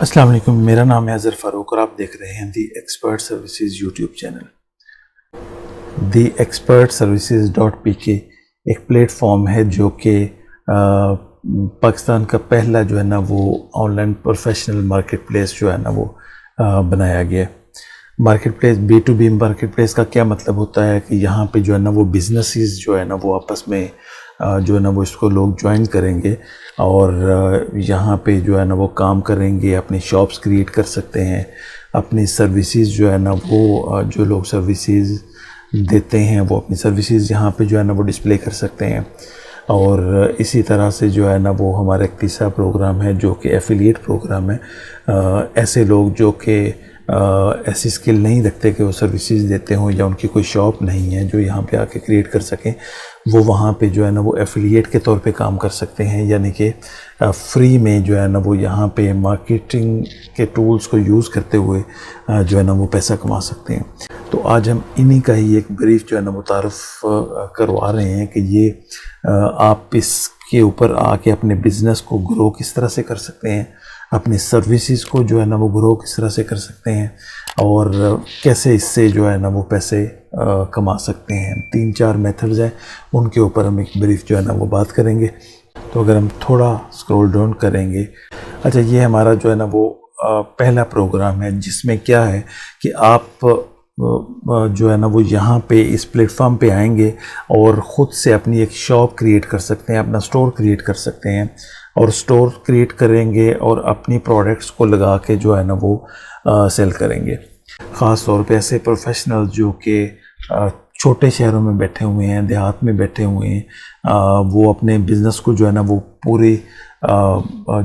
السلام علیکم، میرا نام ہے اظہر فاروق اور آپ دیکھ رہے ہیں the expert services YouTube channel. The expert services .pk ایک پلیٹ فارم ہے جو کہ پاکستان کا پہلا جو ہے نا وہ on line professional market place جو ہے نا وہ بنایا گیا ہے۔ Market place B2B market place کا کیا مطلب ہوتا ہے کہ یہاں پہ جو ہے نا وہ بزنسز جو ہے نا وہ آپس میں جو ہے نا وہ اس کو لوگ جوائن کریں گے اور یہاں پہ جو ہے نا وہ کام کریں گے، اپنی شاپس کریٹ کر سکتے ہیں، اپنی سروسز جو ہے نا وہ جو لوگ سروسز دیتے ہیں وہ اپنی سروسز یہاں پہ جو ہے نا وہ ڈسپلے کر سکتے ہیں۔ اور اسی طرح سے جو ہے نا وہ ہمارا ایک تیسرا پروگرام ہے جو کہ ایفیلیٹ پروگرام ہے۔ ایسے لوگ جو کہ ایسی سکل نہیں رکھتے کہ وہ سروسز دیتے ہوں یا ان کی کوئی شاپ نہیں ہے جو یہاں پہ آ کے کریٹ کر سکیں، وہ وہاں پہ جو ہے نا وہ ایفیلیٹ کے طور پہ کام کر سکتے ہیں، یعنی کہ فری میں جو ہے نا وہ یہاں پہ مارکیٹنگ کے ٹولز کو یوز کرتے ہوئے جو ہے نا وہ پیسہ کما سکتے ہیں۔ تو آج ہم انہی کا ہی ایک بریف جو ہے نا متعارف کروا رہے ہیں کہ یہ آپ اس کے اوپر آ کے اپنے بزنس کو گرو کس طرح سے کر سکتے ہیں، اپنی سروسز کو جو ہے نا وہ گرو کس طرح سے کر سکتے ہیں اور کیسے اس سے جو ہے نا وہ پیسے کما سکتے ہیں۔ 3-4 میتھڈز ہیں، ان کے اوپر ہم ایک بریف جو ہے نا وہ بات کریں گے۔ تو اگر ہم تھوڑا سکرول ڈاؤن کریں گے، اچھا یہ ہمارا جو ہے نا وہ پہلا پروگرام ہے جس میں کیا ہے کہ آپ جو ہے نا وہ یہاں پہ اس پلیٹ فارم پہ آئیں گے اور خود سے اپنی ایک شاپ کریٹ کر سکتے ہیں، اپنا سٹور کریٹ کر سکتے ہیں اور سٹور کریٹ کریں گے اور اپنی پروڈکٹس کو لگا کے جو ہے نا وہ سیل کریں گے۔ خاص طور پہ ایسے پروفیشنل جو کہ چھوٹے شہروں میں بیٹھے ہوئے ہیں، دیہات میں بیٹھے ہوئے ہیں، وہ اپنے بزنس کو جو ہے نا وہ پوری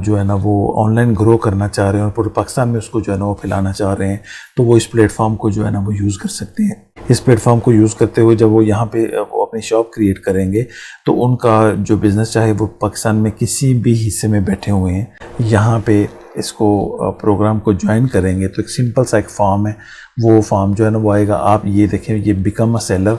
جو ہے نا وہ آن لائن گرو کرنا چاہ رہے ہیں اور پورے پاکستان میں اس کو جو ہے نا وہ پھیلانا چاہ رہے ہیں، تو وہ اس پلیٹ فارم کو جو ہے نا وہ یوز کر سکتے ہیں۔ اس پلیٹ فارم کو یوز کرتے ہوئے جب وہ یہاں پہ وہ اپنی شاپ کریٹ کریں گے تو ان کا جو بزنس چاہے وہ پاکستان میں کسی بھی حصے میں بیٹھے ہوئے ہیں، یہاں پہ اس کو پروگرام کو جوائن کریں گے تو ایک سمپل سا ایک فارم ہے، وہ فارم جو ہے نا وہ آئے گا۔ آپ یہ دیکھیں، یہ بیکم اے سیلر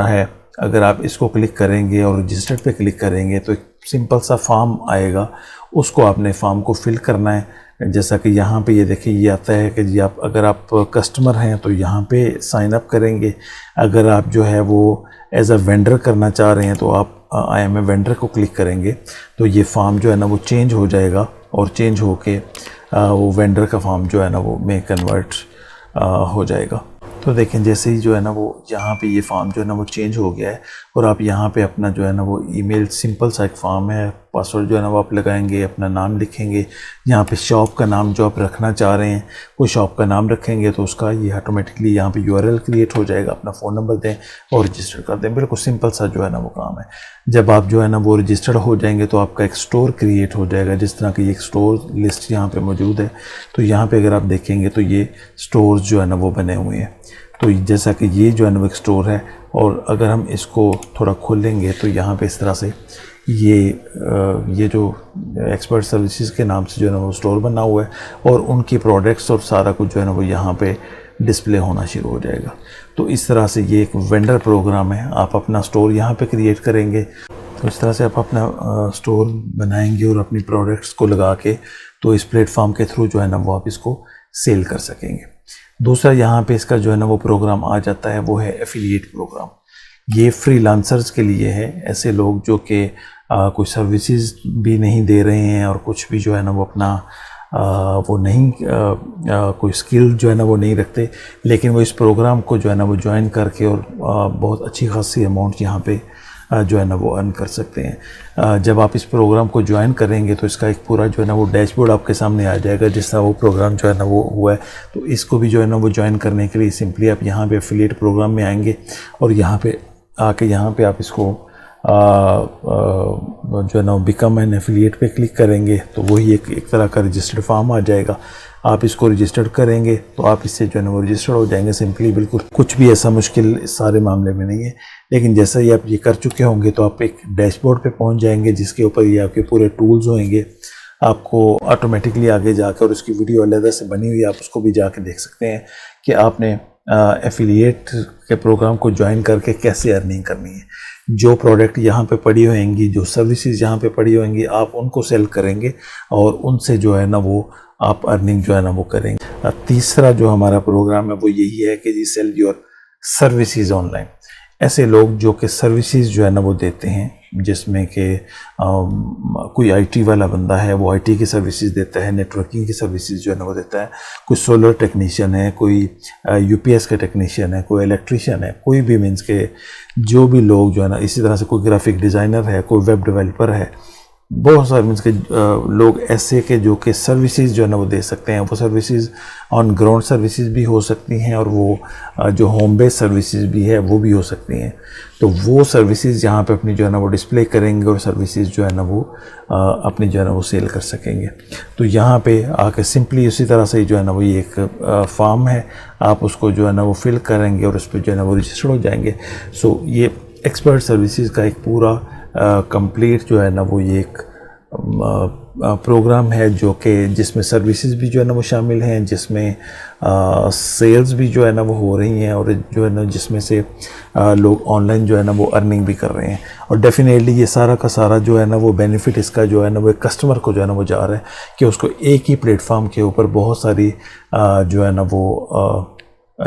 ہے، اگر آپ اس کو کلک کریں گے اور رجسٹرڈ پہ کلک کریں گے تو ایک سمپل سا فارم آئے گا، اس کو آپ نے فارم کو فل کرنا ہے۔ جیسا کہ یہاں پہ یہ دیکھیں یہ آتا ہے کہ جی اگر آپ کسٹمر ہیں تو یہاں پہ سائن اپ کریں گے، اگر آپ جو ہے وہ ایز اے وینڈر کرنا چاہ رہے ہیں تو آپ آئی ایم اے وینڈر کو کلک کریں گے تو یہ فارم جو ہے نا وہ چینج ہو جائے گا اور چینج ہو کے وہ وینڈر کا فارم جو ہے نا وہ میں کنورٹ ہو جائے گا۔ تو دیکھیں جیسے ہی جو ہے نا وہ یہاں پہ یہ فارم جو ہے نا وہ چینج ہو گیا ہے اور آپ یہاں پہ اپنا جو ہے نا وہ ای میل، سمپل سا ایک فارم ہے، پاسورڈ جو ہے نا وہ آپ لگائیں گے، اپنا نام لکھیں گے، یہاں پہ شاپ کا نام جو آپ رکھنا چاہ رہے ہیں وہ شاپ کا نام رکھیں گے تو اس کا یہ آٹومیٹکلی یہاں پہ URL کریٹ ہو جائے گا، اپنا فون نمبر دیں اور رجسٹر کر دیں۔ بالکل سمپل سا جو ہے نا وہ کام ہے۔ جب آپ جو ہے نا وہ رجسٹرڈ ہو جائیں گے تو آپ کا ایک سٹور کریٹ ہو جائے گا، جس طرح کہ یہ ایک سٹور لسٹ یہاں پہ موجود ہے۔ تو یہاں پہ اگر آپ دیکھیں گے تو یہ سٹورز جو ہے نا وہ بنے ہوئے ہیں۔ تو جیسا کہ یہ جو ہے نا وہ ایک سٹور ہے اور اگر ہم اس کو تھوڑا کھولیں گے تو یہاں پہ اس طرح سے یہ جو ایکسپرٹ سروسز کے نام سے جو ہے نا وہ سٹور بنا ہوا ہے اور ان کی پروڈکٹس اور سارا کچھ جو ہے نا وہ یہاں پہ ڈسپلے ہونا شروع ہو جائے گا۔ تو اس طرح سے یہ ایک وینڈر پروگرام ہے، آپ اپنا سٹور یہاں پہ کریٹ کریں گے تو اس طرح سے آپ اپنا سٹور بنائیں گے اور اپنی پروڈکٹس کو لگا کے تو اس پلیٹ فارم کے تھرو جو ہے نا وہ آپ اس کو سیل کر سکیں گے۔ دوسرا یہاں پہ اس کا جو ہے نا وہ پروگرام آ جاتا ہے وہ ہے ایفیلیٹ پروگرام۔ یہ فری لانسرز کے لیے ہے، ایسے لوگ جو کہ کوئی سروسز بھی نہیں دے رہے ہیں اور کچھ بھی جو ہے نا وہ اپنا وہ نہیں کوئی سکل جو ہے نا وہ نہیں رکھتے، لیکن وہ اس پروگرام کو جو ہے نا وہ جوائن کر کے اور بہت اچھی خاصی اماؤنٹ یہاں پہ جو ہے نا وہ ارن کر سکتے ہیں۔ جب آپ اس پروگرام کو جوائن کریں گے تو اس کا ایک پورا جو ہے نا وہ ڈیش بورڈ آپ کے سامنے آ جائے گا، جس طرح وہ پروگرام جو ہے نا وہ ہوا ہے۔ تو اس کو بھی جو ہے نا وہ جوائن کرنے کے لیے سمپلی آپ یہاں پہ ایفیلیٹ پروگرام میں آئیں گے اور یہاں پہ آ کے یہاں پہ آپ اس کو جو ہے نا بیکم این ایفیلیٹ پہ کلک کریں گے تو وہی ایک طرح کا رجسٹرڈ فارم آ جائے گا۔ آپ اس کو رجسٹرڈ کریں گے تو آپ اس سے جو ہے نا وہ رجسٹرڈ ہو جائیں گے سمپلی، بالکل کچھ بھی ایسا مشکل اس سارے معاملے میں نہیں ہے۔ لیکن جیسا ہی آپ یہ کر چکے ہوں گے تو آپ ایک ڈیش بورڈ پہ پہنچ جائیں گے جس کے اوپر یہ آپ کے پورے ٹولز ہوئیں گے، آپ کو آٹومیٹکلی آگے جا کے، اور اس کی ویڈیو علیحدہ سے بنی ہوئی ہے، آپ اس کو بھی جا کے دیکھ سکتے ہیں کہ آپ نے ایفیلیٹ کے پروگرام کو جوائن کر کے کیسے ارننگ کرنی ہے۔ جو پروڈکٹ یہاں پہ پڑی ہوئیں گی، جو سروسز یہاں پہ پڑی ہوئیں گی، آپ ان کو سیل کریں گے اور ان سے جو ہے نا وہ آپ ارننگ جو ہے نا وہ کریں گے۔ تیسرا جو ہمارا پروگرام ہے وہ یہی ہے کہ جی sell your services online. ایسے لوگ جو کہ سروسز جو ہے نا وہ دیتے ہیں، جس میں کہ کوئی آئی ٹی والا بندہ ہے، وہ آئی ٹی کی سروسز دیتا ہے، نیٹ ورکنگ کی سروسز جو ہے نا وہ دیتا ہے، کوئی سولر ٹیکنیشین ہے، کوئی یو پی ایس کا ٹیکنیشین ہے، کوئی الیکٹریشین ہے، کوئی بھی مینس کے جو بھی لوگ جو ہے نا، اسی طرح سے کوئی گرافک ڈیزائنر ہے، کوئی ویب ڈیولپر ہے، بہت سارے مینس کے لوگ ایسے کہ جو کہ سروسز جو ہے نا وہ دے سکتے ہیں۔ وہ سروسز آن گراؤنڈ سروسز بھی ہو سکتی ہیں اور وہ جو ہوم بیس سروسز بھی ہے وہ بھی ہو سکتی ہیں۔ تو وہ سروسز یہاں پہ اپنی جو ہے نا وہ ڈسپلے کریں گے اور سروسز جو ہے نا وہ اپنی جو ہے نا وہ سیل کر سکیں گے۔ تو یہاں پہ آ کے سمپلی اسی طرح سے جو ہے نا وہ یہ ایک فارم ہے، آپ اس کو جو ہے نا وہ فل کریں گے اور اس پہ جو ہے نا وہ رجسٹر ہو جائیں گے۔ سو یہ ایکسپرٹ سروسز کا ایک پورا کمپلیٹ جو ہے نا وہ یہ ایک پروگرام ہے، جو کہ جس میں سروسز بھی جو ہے نا وہ شامل ہیں، جس میں سیلز بھی جو ہے نا وہ ہو رہی ہیں، اور جو ہے نا جس میں سے لوگ آن لائن جو ہے نا وہ ارننگ بھی کر رہے ہیں۔ اور ڈیفینیٹلی یہ سارا کا سارا جو ہے نا وہ بینیفٹ اس کا جو ہے نا وہ کسٹمر کو جو ہے نا وہ جا رہا ہے کہ اس کو ایک ہی پلیٹ فارم کے اوپر بہت ساری جو ہے نا وہ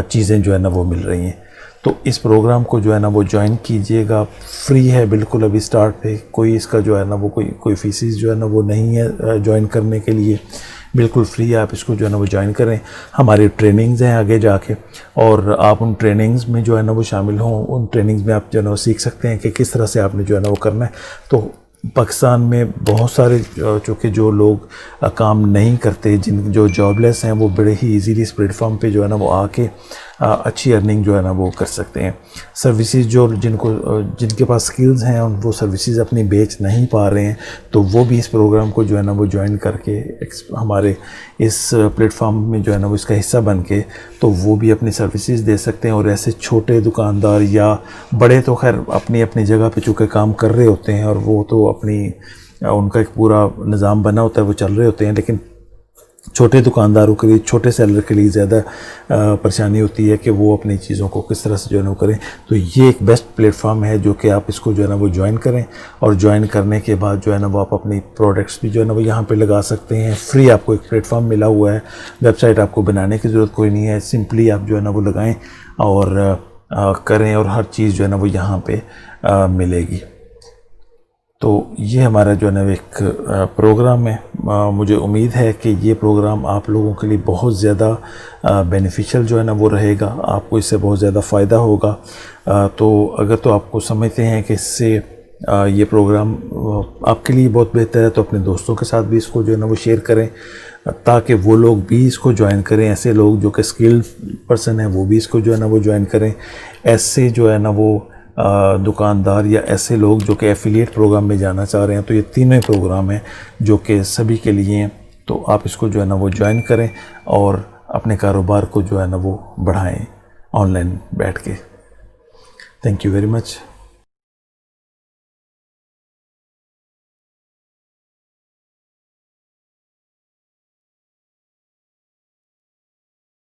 چیزیں جو ہے نا وہ مل رہی ہیں۔ تو اس پروگرام کو جو ہے نا وہ جوائن کیجئے گا، فری ہے بالکل ابھی سٹارٹ پہ، کوئی اس کا جو ہے نا وہ کوئی فیسز جو ہے نا وہ نہیں ہے جوائن کرنے کے لیے، بالکل فری ہے، آپ اس کو جو ہے نا وہ جوائن کریں۔ ہماری ٹریننگز ہیں آگے جا کے، اور آپ ان ٹریننگز میں جو ہے نا وہ شامل ہوں، ان ٹریننگز میں آپ جو ہے نا وہ سیکھ سکتے ہیں کہ کس طرح سے آپ نے جو ہے نا وہ کرنا ہے۔ تو پاکستان میں بہت سارے چونکہ جو لوگ کام نہیں کرتے، جو جاب لیس ہیں، وہ بڑے ہی ایزیلی اس پلیٹ فارم پہ جو ہے نا وہ آ کے اچھی ارننگ جو ہے نا وہ کر سکتے ہیں۔ سروسز جن کے پاس سکلز ہیں، وہ سروسز اپنی بیچ نہیں پا رہے ہیں، تو وہ بھی اس پروگرام کو جو ہے نا وہ جوائن کر کے ہمارے اس پلیٹ فارم میں جو ہے نا وہ اس کا حصہ بن کے تو وہ بھی اپنی سروسز دے سکتے ہیں۔ اور ایسے چھوٹے دکاندار یا بڑے تو خیر اپنی جگہ پہ چونکہ کام کر رہے ہوتے ہیں، اور وہ تو ان کا ایک پورا نظام بنا ہوتا ہے، وہ چل رہے ہوتے ہیں، لیکن چھوٹے دکانداروں کے لیے، چھوٹے سیلر کے لیے زیادہ پریشانی ہوتی ہے کہ وہ اپنی چیزوں کو کس طرح سے جو ہے نا وہ کریں۔ تو یہ ایک بیسٹ پلیٹ فارم ہے جو کہ آپ اس کو جو ہے نا وہ جوائن کریں، اور جوائن کرنے کے بعد جو ہے نا وہ آپ اپنی پروڈکٹس بھی جو ہے نا وہ یہاں پہ لگا سکتے ہیں۔ فری آپ کو ایک پلیٹ فارم ملا ہوا ہے، ویب سائٹ آپ کو بنانے کی ضرورت کوئی نہیں ہے، سمپلی آپ جو ہے نا وہ لگائیں اور کریں، اور ہر چیز جو ہے نا وہ یہاں پہ ملے گی۔ تو یہ ہمارا جو ہے نا ایک پروگرام ہے۔ مجھے امید ہے کہ یہ پروگرام آپ لوگوں کے لیے بہت زیادہ بینیفیشل جو ہے نا وہ رہے گا، آپ کو اس سے بہت زیادہ فائدہ ہوگا۔ تو اگر تو آپ کو سمجھتے ہیں کہ اس سے یہ پروگرام آپ کے لیے بہت بہتر ہے، تو اپنے دوستوں کے ساتھ بھی اس کو جو ہے نا وہ شیئر کریں، تاکہ وہ لوگ بھی اس کو جوائن کریں۔ ایسے لوگ جو کہ اسکلڈ پرسن ہیں، وہ بھی اس کو جو ہے نا وہ جوائن کریں۔ ایسے جو ہے نا وہ دکاندار یا ایسے لوگ جو کہ ایفیلیٹ پروگرام میں جانا چاہ رہے ہیں، تو یہ تینوں پروگرام ہیں جو کہ سبھی کے لیے ہیں۔ تو آپ اس کو جو ہے نا وہ جوائن کریں اور اپنے کاروبار کو جو ہے نا وہ بڑھائیں آن لائن بیٹھ کے۔ Thank you very much.